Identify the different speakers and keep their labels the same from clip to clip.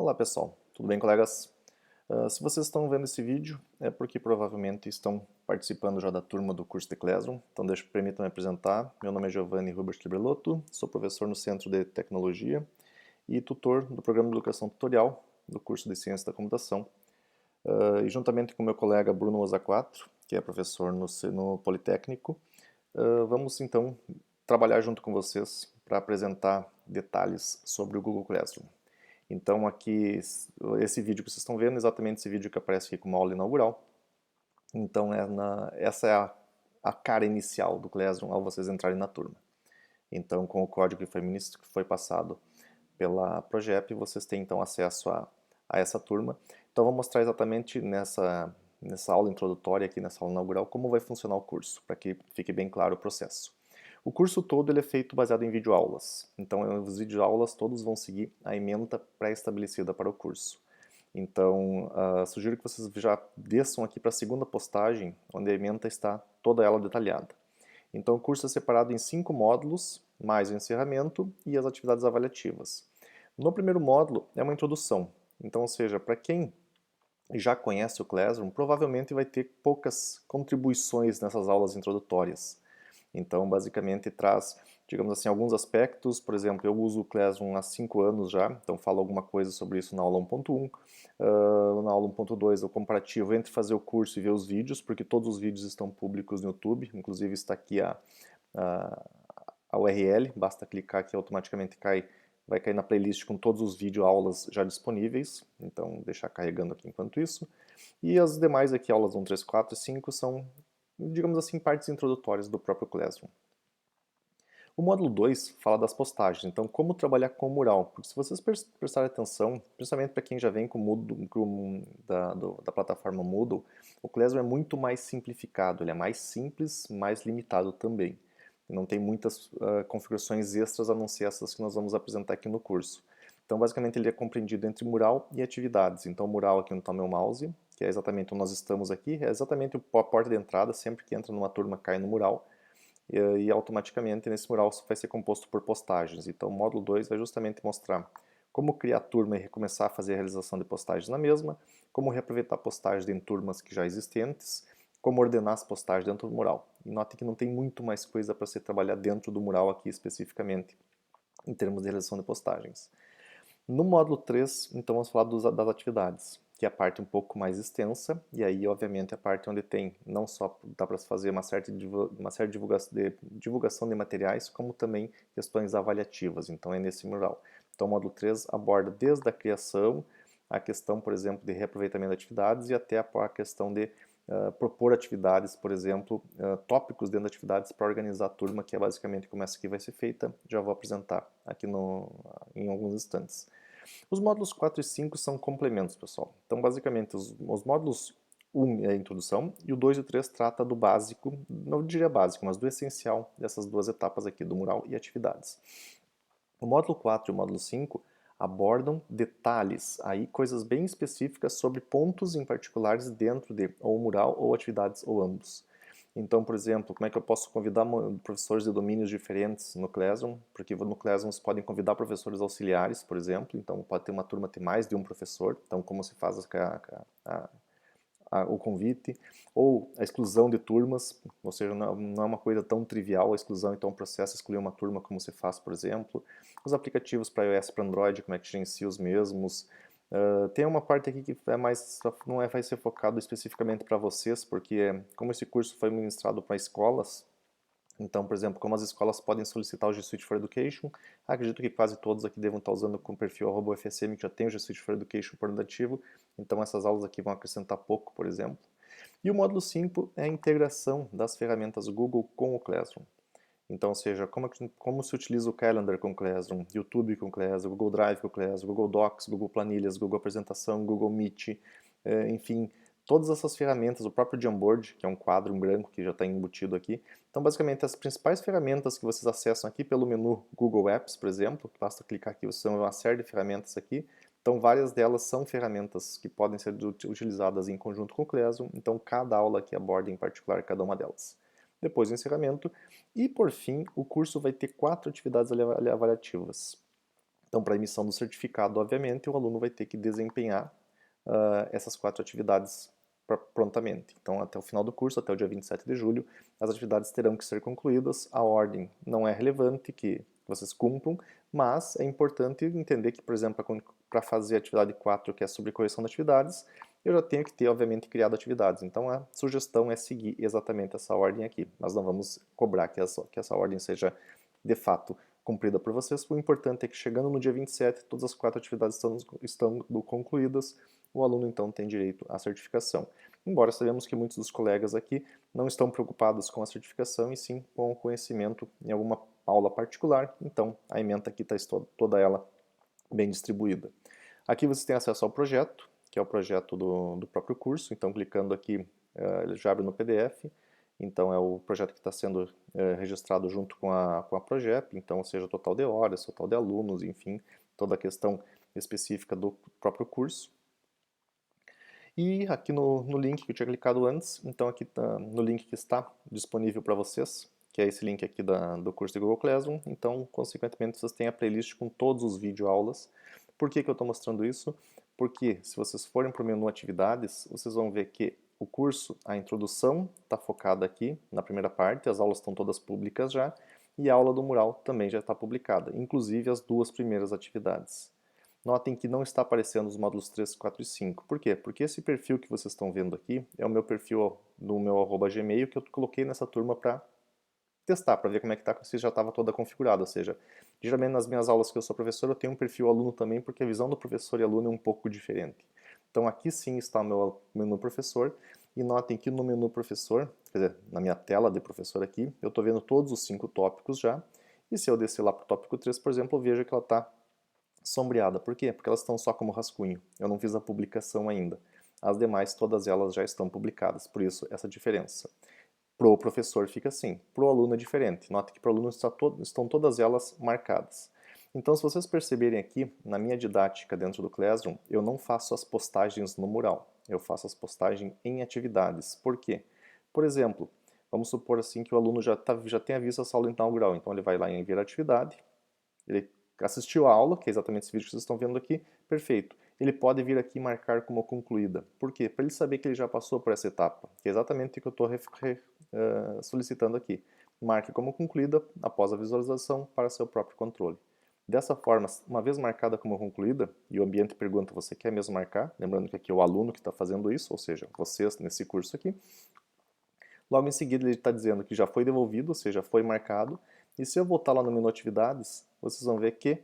Speaker 1: Olá pessoal, tudo bem, colegas? Se vocês estão vendo esse vídeo é porque provavelmente estão participando já da turma do curso de Classroom. Então permitam me apresentar. Meu nome é Giovanni Hubert Librelotto, sou professor no Centro de Tecnologia e tutor do programa de educação tutorial do curso de Ciência da Computação. E juntamente com meu colega Bruno Ozaquatro, que é professor no Politécnico, vamos então trabalhar junto com vocês para apresentar detalhes sobre o Google Classroom. Então aqui, esse vídeo que vocês estão vendo, exatamente esse vídeo que aparece aqui como aula inaugural. Então essa é a cara inicial do Classroom ao vocês entrarem na turma. Então com o código que foi passado pela Progep, vocês têm então acesso a essa turma. Então vou mostrar exatamente nessa aula introdutória aqui, nessa aula inaugural, como vai funcionar o curso, para que fique bem claro o processo. O curso todo ele é feito baseado em videoaulas. Então, os videoaulas todos vão seguir a ementa pré-estabelecida para o curso. Então, sugiro que vocês já desçam aqui para a segunda postagem, onde a ementa está toda ela detalhada. Então, o curso é separado em 5 módulos, mais o encerramento e as atividades avaliativas. No primeiro módulo é uma introdução. Então, ou seja, para quem já conhece o Classroom, provavelmente vai ter poucas contribuições nessas aulas introdutórias. Então, basicamente, traz, digamos assim, alguns aspectos. Por exemplo, eu uso o Classroom há 5 anos já, então falo alguma coisa sobre isso na aula 1.1. Na aula 1.2, o comparativo entre fazer o curso e ver os vídeos, porque todos os vídeos estão públicos no YouTube, inclusive está aqui a, a URL, basta clicar que automaticamente vai cair na playlist com todos os videoaulas já disponíveis, então deixar carregando aqui enquanto isso. E as demais aqui, aulas 1, 3, 4 e 5, são, digamos assim, partes introdutórias do próprio Classroom. O módulo 2 fala das postagens, então como trabalhar com o mural, porque se vocês prestarem atenção, principalmente para quem já vem com o Moodle, da plataforma Moodle, o Classroom é muito mais simplificado, ele é mais simples, mais limitado também. Não tem muitas configurações extras a não ser essas que nós vamos apresentar aqui no curso. Então basicamente ele é compreendido entre mural e atividades. Então o mural aqui onde está o meu mouse, que é exatamente onde nós estamos aqui, é exatamente a porta de entrada, sempre que entra numa turma cai no mural e automaticamente nesse mural vai ser composto por postagens. Então o módulo 2 vai justamente mostrar como criar turma e recomeçar a fazer a realização de postagens na mesma, como reaproveitar postagens em turmas que já existentes, como ordenar as postagens dentro do mural. E note que não tem muito mais coisa para ser trabalhada dentro do mural aqui especificamente, em termos de realização de postagens. No módulo 3, então vamos falar das atividades, que é a parte um pouco mais extensa, e aí obviamente a parte onde tem, não só dá para fazer uma certa divulgação de materiais, como também questões avaliativas, então é nesse mural. Então o módulo 3 aborda desde a criação, a questão, por exemplo, de reaproveitamento de atividades e até a questão de propor atividades, por exemplo, tópicos dentro de atividades para organizar a turma, que é basicamente como essa aqui vai ser feita, já vou apresentar aqui em alguns instantes. Os módulos 4 e 5 são complementos, pessoal. Então, basicamente, os módulos 1 é a introdução e o 2 e o 3 trata do básico, não diria básico, mas do essencial dessas duas etapas aqui, do mural e atividades. O módulo 4 e o módulo 5 abordam detalhes, aí coisas bem específicas sobre pontos em particulares dentro de ou mural ou atividades ou ambos. Então, por exemplo, como é que eu posso convidar professores de domínios diferentes no Classroom? Porque no Classroom você pode convidar professores auxiliares, por exemplo, então pode ter uma turma ter mais de um professor, então como se faz o convite, ou a exclusão de turmas, ou seja, não é uma coisa tão trivial a exclusão, então o processo é excluir uma turma como se faz, por exemplo. Os aplicativos para iOS e para Android, como é que gerencia os mesmos. Tem uma parte aqui que vai ser focado especificamente para vocês, porque como esse curso foi ministrado para escolas, então, por exemplo, como as escolas podem solicitar o G Suite for Education, acredito que quase todos aqui devam estar usando com o perfil @ufsm, que já tem o G Suite for Education por nativo, então essas aulas aqui vão acrescentar pouco, por exemplo. E o módulo 5 é a integração das ferramentas Google com o Classroom. Então, ou seja, como se utiliza o Calendar com o Classroom, YouTube com o Classroom, Google Drive com o Classroom, Google Docs, Google Planilhas, Google Apresentação, Google Meet, enfim, todas essas ferramentas, o próprio Jamboard, que é um quadro em branco que já está embutido aqui. Então, basicamente, as principais ferramentas que vocês acessam aqui pelo menu Google Apps, por exemplo, que basta clicar aqui, são uma série de ferramentas aqui. Então, várias delas são ferramentas que podem ser utilizadas em conjunto com o Classroom. Então, cada aula aqui aborda em particular cada uma delas. Depois o encerramento. E, por fim, o curso vai ter 4 atividades avaliativas. Então, para a emissão do certificado, obviamente, o aluno vai ter que desempenhar essas 4 atividades prontamente. Então, até o final do curso, até o dia 27 de julho, as atividades terão que ser concluídas. A ordem não é relevante que vocês cumpram, mas é importante entender que, por exemplo, para fazer a atividade 4, que é sobre correção de atividades, eu já tenho que ter, obviamente, criado atividades. Então, a sugestão é seguir exatamente essa ordem aqui. Nós não vamos cobrar que essa ordem seja, de fato, cumprida por vocês. O importante é que, chegando no dia 27, todas as 4 atividades estão concluídas. O aluno, então, tem direito à certificação. Embora sabemos que muitos dos colegas aqui não estão preocupados com a certificação, e sim com o conhecimento em alguma aula particular, então a ementa aqui está toda ela bem distribuída. Aqui você tem acesso ao projeto, que é o projeto do próprio curso, então clicando aqui, ele já abre no PDF, então é o projeto que está sendo registrado junto com a Progep, então ou seja, total de horas, total de alunos, enfim, toda a questão específica do próprio curso. E aqui no link que eu tinha clicado antes, então aqui no link que está disponível para vocês, que é esse link aqui do curso de Google Classroom, então consequentemente vocês têm a playlist com todos os videoaulas. Por que eu estou mostrando isso? Porque se vocês forem para o menu atividades, vocês vão ver que o curso, a introdução está focada aqui na primeira parte, as aulas estão todas públicas já, e a aula do mural também já está publicada, inclusive as 2 primeiras atividades. Notem que não está aparecendo os módulos 3, 4 e 5. Por quê? Porque esse perfil que vocês estão vendo aqui é o meu perfil do meu @gmail que eu coloquei nessa turma para testar, para ver como é que está, se já estava toda configurada. Ou seja, geralmente nas minhas aulas que eu sou professor, eu tenho um perfil aluno também, porque a visão do professor e aluno é um pouco diferente. Então aqui sim está o meu menu professor, e notem que no menu professor, quer dizer, na minha tela de professor aqui, eu estou vendo todos os 5 tópicos já, e se eu descer lá para o tópico 3, por exemplo, eu vejo que ela está sombreada. Por quê? Porque elas estão só como rascunho. Eu não fiz a publicação ainda. As demais, todas elas já estão publicadas. Por isso, essa diferença. Pro professor fica assim. Pro aluno é diferente. Note que pro aluno estão todas elas marcadas. Então, se vocês perceberem aqui, na minha didática dentro do Classroom, eu não faço as postagens no mural. Eu faço as postagens em atividades. Por quê? Por exemplo, vamos supor assim que o aluno já tenha visto essa aula inaugural. Então, ele vai lá em enviar atividade, ele assistiu a aula, que é exatamente esse vídeo que vocês estão vendo aqui, perfeito. Ele pode vir aqui e marcar como concluída. Por quê? Para ele saber que ele já passou por essa etapa, que é exatamente o que eu estou solicitando aqui. Marque como concluída após a visualização para seu próprio controle. Dessa forma, uma vez marcada como concluída, e o ambiente pergunta, você quer mesmo marcar? Lembrando que aqui é o aluno que está fazendo isso, ou seja, vocês nesse curso aqui. Logo em seguida ele está dizendo que já foi devolvido, ou seja, foi marcado. E se eu voltar lá no menu atividades, vocês vão ver que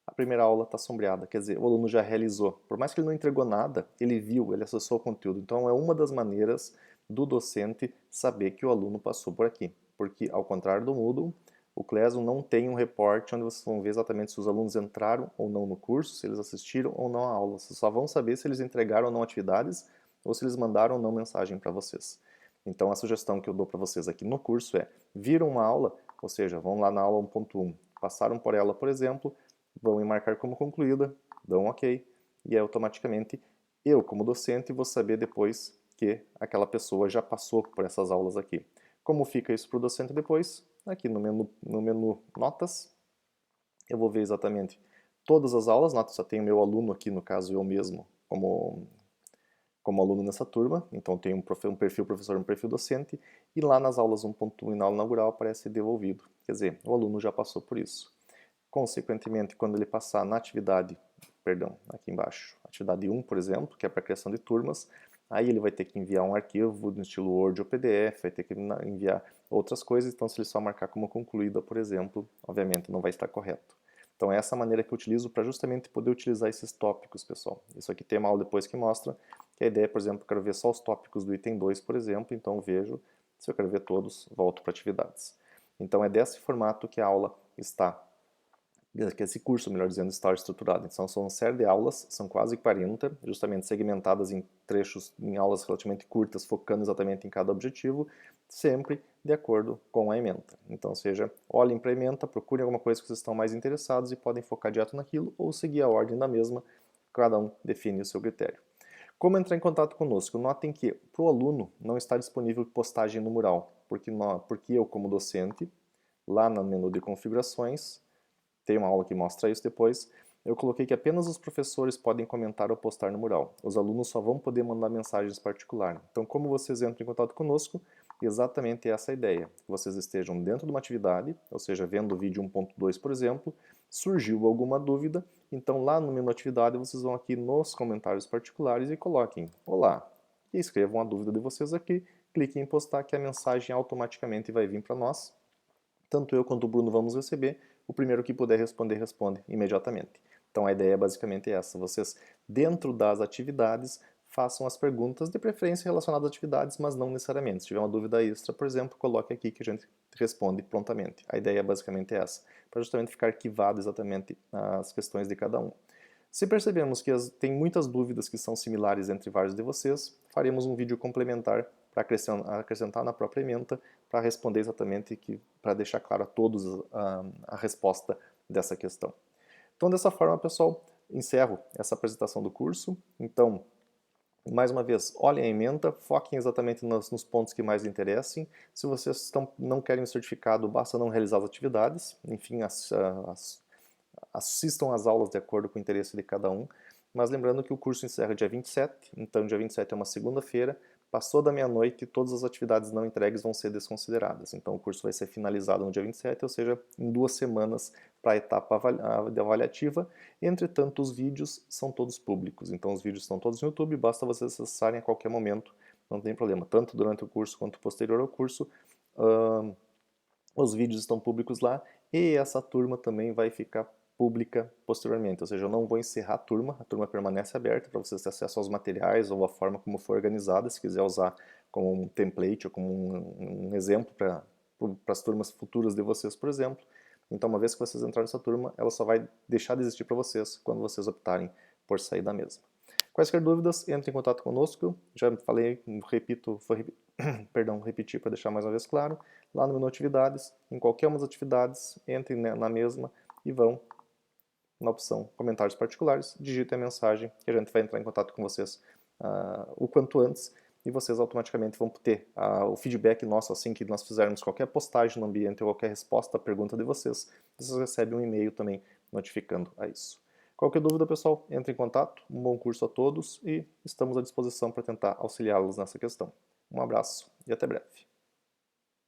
Speaker 1: a primeira aula está sombreada, quer dizer, o aluno já realizou. Por mais que ele não entregou nada, ele viu, ele acessou o conteúdo. Então é uma das maneiras do docente saber que o aluno passou por aqui. Porque, ao contrário do Moodle, o Classroom não tem um reporte onde vocês vão ver exatamente se os alunos entraram ou não no curso, se eles assistiram ou não à aula. Vocês só vão saber se eles entregaram ou não atividades, ou se eles mandaram ou não mensagem para vocês. Então a sugestão que eu dou para vocês aqui no curso é, viram uma aula, ou seja, vão lá na aula 1.1, passaram por ela, por exemplo, vão me marcar como concluída, dão ok, e aí automaticamente eu, como docente, vou saber depois que aquela pessoa já passou por essas aulas aqui. Como fica isso para o docente depois? Aqui no menu Notas, eu vou ver exatamente todas as aulas, notas, só tenho meu aluno aqui, no caso eu mesmo, como aluno nessa turma, então tem um perfil professor e um perfil docente, e lá nas aulas 1.1 e na aula inaugural aparece devolvido, quer dizer, o aluno já passou por isso. Consequentemente, quando ele passar na atividade, perdão, aqui embaixo, atividade 1, por exemplo, que é para criação de turmas, aí ele vai ter que enviar um arquivo no estilo Word ou PDF, vai ter que enviar outras coisas, então se ele só marcar como concluída, por exemplo, obviamente não vai estar correto. Então é essa maneira que eu utilizo para justamente poder utilizar esses tópicos, pessoal. Isso aqui tem uma aula depois que mostra que a ideia, por exemplo, eu quero ver só os tópicos do item 2, por exemplo, então vejo, se eu quero ver todos, volto para atividades. Então é desse formato que a aula está, que esse curso, melhor dizendo, está estruturado. Então são uma série de aulas, são quase 40, justamente segmentadas em trechos, em aulas relativamente curtas, focando exatamente em cada objetivo, sempre de acordo com a ementa. Então, seja, olhem para a ementa, procurem alguma coisa que vocês estão mais interessados e podem focar direto naquilo ou seguir a ordem da mesma, cada um define o seu critério. Como entrar em contato conosco? Notem que para o aluno não está disponível postagem no mural, porque eu, como docente, lá no menu de configurações, tem uma aula que mostra isso depois, eu coloquei que apenas os professores podem comentar ou postar no mural. Os alunos só vão poder mandar mensagens particulares. Então, como vocês entram em contato conosco, exatamente essa a ideia. Que vocês estejam dentro de uma atividade, ou seja, vendo o vídeo 1.2, por exemplo, surgiu alguma dúvida, então lá no menu atividade vocês vão aqui nos comentários particulares e coloquem olá, e escrevam a dúvida de vocês aqui, cliquem em postar que a mensagem automaticamente vai vir para nós. Tanto eu quanto o Bruno vamos receber, o primeiro que puder responder, responde imediatamente. Então a ideia é basicamente essa, vocês dentro das atividades façam as perguntas de preferência relacionadas às atividades, mas não necessariamente. Se tiver uma dúvida extra, por exemplo, coloque aqui que a gente responde prontamente. A ideia basicamente é essa, para justamente ficar arquivado exatamente as questões de cada um. Se percebemos que tem muitas dúvidas que são similares entre vários de vocês, faremos um vídeo complementar para acrescentar na própria ementa, para responder exatamente, para deixar claro a todos a resposta dessa questão. Então, dessa forma, pessoal, encerro essa apresentação do curso. Então, mais uma vez, olhem a ementa, foquem exatamente nos pontos que mais lhe interessem. Se vocês não querem o certificado, basta não realizar as atividades. Enfim, assistam às aulas de acordo com o interesse de cada um. Mas lembrando que o curso encerra dia 27, então dia 27 é uma segunda-feira. Passou da meia-noite, todas as atividades não entregues vão ser desconsideradas. Então o curso vai ser finalizado no dia 27, ou seja, em 2 semanas para a etapa avaliativa. Entretanto, os vídeos são todos públicos. Então os vídeos estão todos no YouTube, basta vocês acessarem a qualquer momento, não tem problema. Tanto durante o curso quanto posterior ao curso, os vídeos estão públicos lá e essa turma também vai ficar pública posteriormente, ou seja, eu não vou encerrar a turma permanece aberta para vocês terem acesso aos materiais ou a forma como for organizada, se quiser usar como um template ou como um exemplo para as turmas futuras de vocês, por exemplo. Então, uma vez que vocês entrarem nessa turma, ela só vai deixar de existir para vocês quando vocês optarem por sair da mesma. Quaisquer dúvidas, entre em contato conosco. Já falei, repito, perdão, repetir para deixar mais uma vez claro. Lá no menu atividades, em qualquer uma das atividades, entrem na mesma e vão na opção comentários particulares, digitem a mensagem que a gente vai entrar em contato com vocês o quanto antes e vocês automaticamente vão ter o feedback nosso assim que nós fizermos qualquer postagem no ambiente ou qualquer resposta à pergunta de vocês recebem um e-mail também notificando a isso. Qualquer dúvida, pessoal, entre em contato. Um bom curso a todos e estamos à disposição para tentar auxiliá-los nessa questão. Um abraço e até breve.